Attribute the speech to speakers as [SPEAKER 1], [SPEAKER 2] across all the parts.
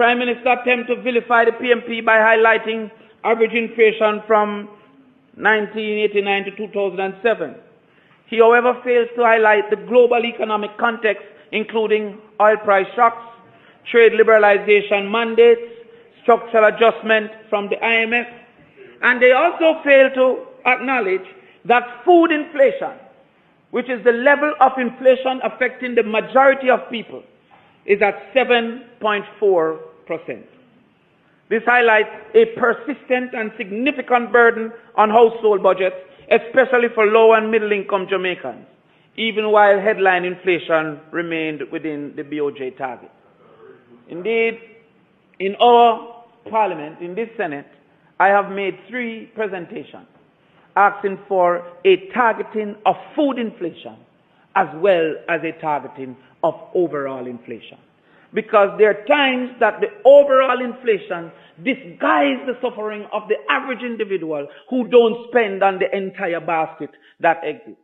[SPEAKER 1] Prime Minister attempted to vilify the PMP by highlighting average inflation from 1989 to 2007. He, however, fails to highlight the global economic context, including oil price shocks, trade liberalization mandates, structural adjustment from the IMF, and they also fail to acknowledge that food inflation, which is the level of inflation affecting the majority of people, is at 7.4%. This highlights a persistent and significant burden on household budgets, especially for low and middle income Jamaicans, even while headline inflation remained within the BOJ target. Indeed, in our Parliament, in this Senate, I have made 3 presentations asking for a targeting of food inflation as well as a targeting of overall inflation. Because there are times that the overall inflation disguises the suffering of the average individual who don't spend on the entire basket that exists.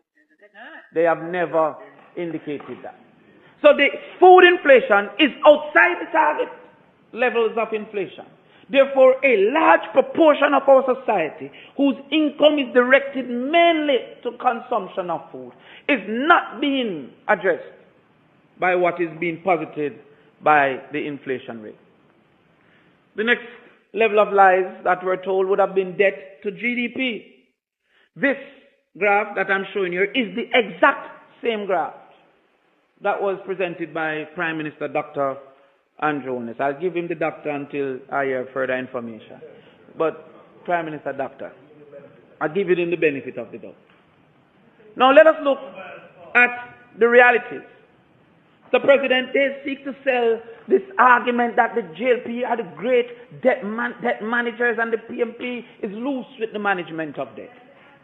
[SPEAKER 1] They have never indicated that. So the food inflation is outside the target levels of inflation. Therefore, a large proportion of our society whose income is directed mainly to consumption of food is not being addressed by what is being posited by the inflation rate. The next level of lies that we're told would have been debt to GDP. This graph that I'm showing here is the exact same graph that was presented by Prime Minister Dr. Andrew Jones. I'll give him the doctor until I hear further information. But Prime Minister Doctor, I'll give him the benefit of the doubt. Now let us look at the realities. So, President, they seek to sell this argument that the JLP are the great debt managers and the PMP is loose with the management of debt.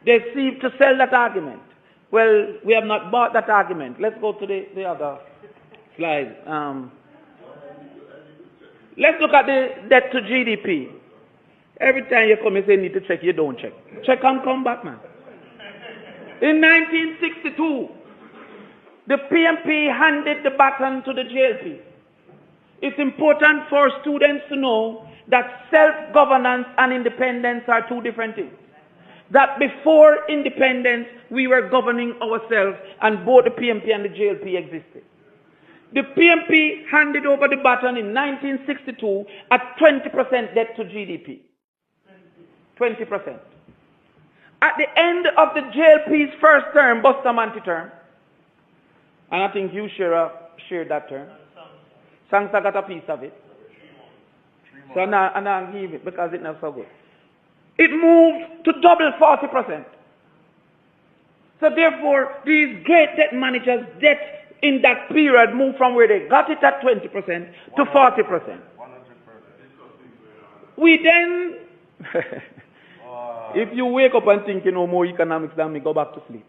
[SPEAKER 1] They seek to sell that argument. Well, we have not bought that argument. Let's go to the other slide. Let's look at the debt to GDP. Every time you come and say you need to check, you don't check. Check and come back, man. In 1962, the PMP handed the baton to the JLP. It's important for students to know that self-governance and independence are 2 different things. That before independence, we were governing ourselves and both the PMP and the JLP existed. The PMP handed over the baton in 1962 at 20% debt to GDP. 20%. At the end of the JLP's first term, Buster Manti term, and I think you shared that term. Sangsa got a piece of it. So now I give it because it's not so good. It moved to double 40%. So therefore, these great debt managers' debt in that period moved from where they got it at 20% to 40%. We then, if you wake up and think you know more economics than me, go back to sleep.